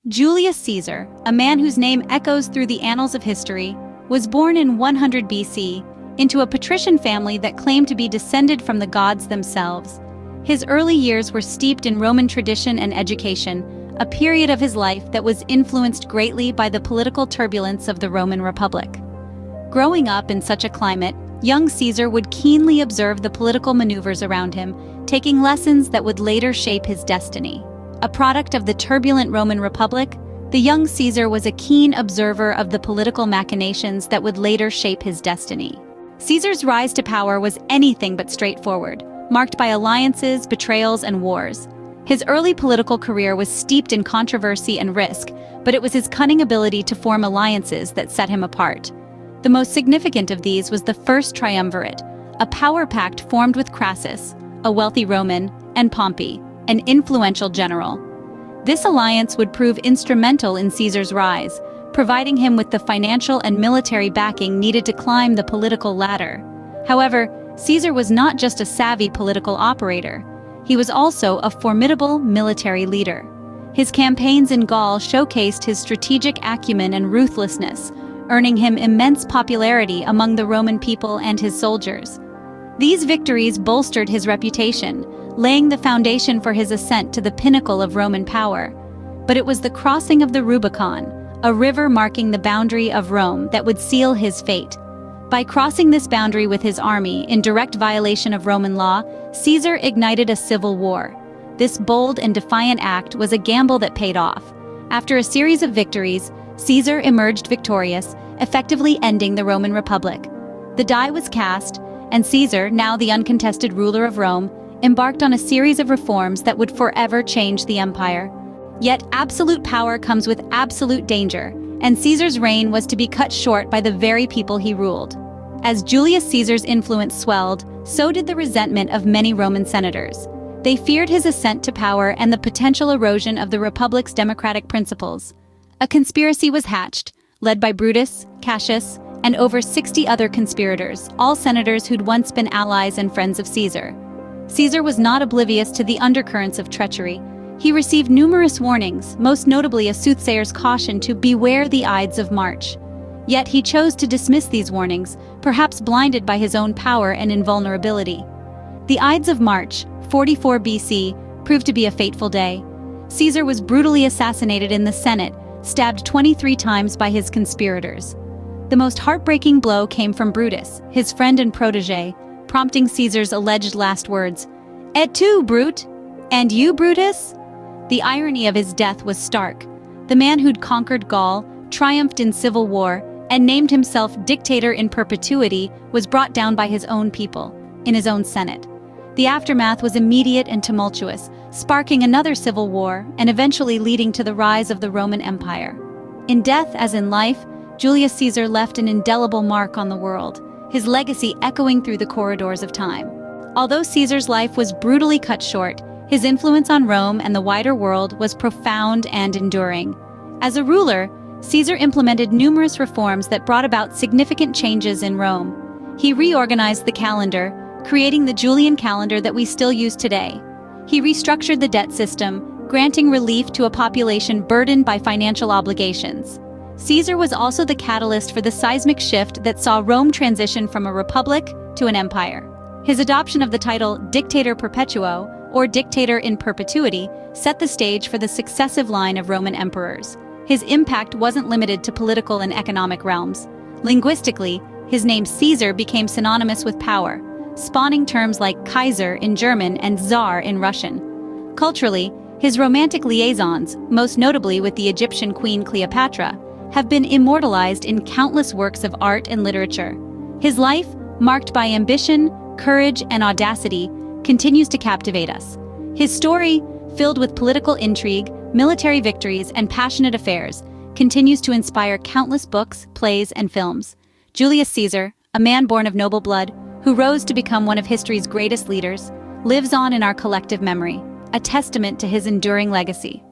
Julius Caesar, a man whose name echoes through the annals of history, was born in 100 BC into a patrician family that claimed to be descended from the gods themselves. His early years were steeped in Roman tradition and education, a period of his life that was influenced greatly by the political turbulence of the Roman Republic. Growing up in such a climate, young Caesar would keenly observe the political maneuvers around him, taking lessons that would later shape his destiny. A product of the turbulent Roman Republic, the young Caesar was a keen observer of the political machinations that would later shape his destiny. Caesar's rise to power was anything but straightforward, marked by alliances, betrayals, and wars. His early political career was steeped in controversy and risk, but it was his cunning ability to form alliances that set him apart. The most significant of these was the First Triumvirate, a power pact formed with Crassus, a wealthy Roman, and Pompey, an influential general. This alliance would prove instrumental in Caesar's rise, providing him with the financial and military backing needed to climb the political ladder. However, Caesar was not just a savvy political operator. He was also a formidable military leader. His campaigns in Gaul showcased his strategic acumen and ruthlessness, earning him immense popularity among the Roman people and his soldiers. These victories bolstered his reputation, laying the foundation for his ascent to the pinnacle of Roman power. But it was the crossing of the Rubicon, a river marking the boundary of Rome, that would seal his fate. By crossing this boundary with his army in direct violation of Roman law, Caesar ignited a civil war. This bold and defiant act was a gamble that paid off. After a series of victories, Caesar emerged victorious, effectively ending the Roman Republic. The die was cast, and Caesar, now the uncontested ruler of Rome, embarked on a series of reforms that would forever change the empire. Yet absolute power comes with absolute danger, and Caesar's reign was to be cut short by the very people he ruled. As Julius Caesar's influence swelled, so did the resentment of many Roman senators. They feared his ascent to power and the potential erosion of the Republic's democratic principles. A conspiracy was hatched, led by Brutus, Cassius, and over 60 other conspirators, all senators who'd once been allies and friends of Caesar. Caesar was not oblivious to the undercurrents of treachery. He received numerous warnings, most notably a soothsayer's caution to beware the Ides of March. Yet he chose to dismiss these warnings, perhaps blinded by his own power and invulnerability. The Ides of March, 44 BC, proved to be a fateful day. Caesar was brutally assassinated in the Senate, stabbed 23 times by his conspirators. The most heartbreaking blow came from Brutus, his friend and protege, prompting Caesar's alleged last words, "Et tu, Brute? And you, Brutus?" The irony of his death was stark. The man who'd conquered Gaul, triumphed in civil war, and named himself dictator in perpetuity was brought down by his own people, in his own Senate. The aftermath was immediate and tumultuous, sparking another civil war and eventually leading to the rise of the Roman Empire. In death as in life, Julius Caesar left an indelible mark on the world, his legacy echoing through the corridors of time. Although Caesar's life was brutally cut short, his influence on Rome and the wider world was profound and enduring. As a ruler, Caesar implemented numerous reforms that brought about significant changes in Rome. He reorganized the calendar, creating the Julian calendar that we still use today. He restructured the debt system, granting relief to a population burdened by financial obligations. Caesar was also the catalyst for the seismic shift that saw Rome transition from a republic to an empire. His adoption of the title Dictator Perpetuo, or Dictator in Perpetuity, set the stage for the successive line of Roman emperors. His impact wasn't limited to political and economic realms. Linguistically, his name Caesar became synonymous with power, spawning terms like Kaiser in German and Tsar in Russian. Culturally, his romantic liaisons, most notably with the Egyptian queen Cleopatra, have been immortalized in countless works of art and literature. His life, marked by ambition, courage, and audacity, continues to captivate us. His story, filled with political intrigue, military victories, and passionate affairs, continues to inspire countless books, plays, and films. Julius Caesar, a man born of noble blood, who rose to become one of history's greatest leaders, lives on in our collective memory, a testament to his enduring legacy.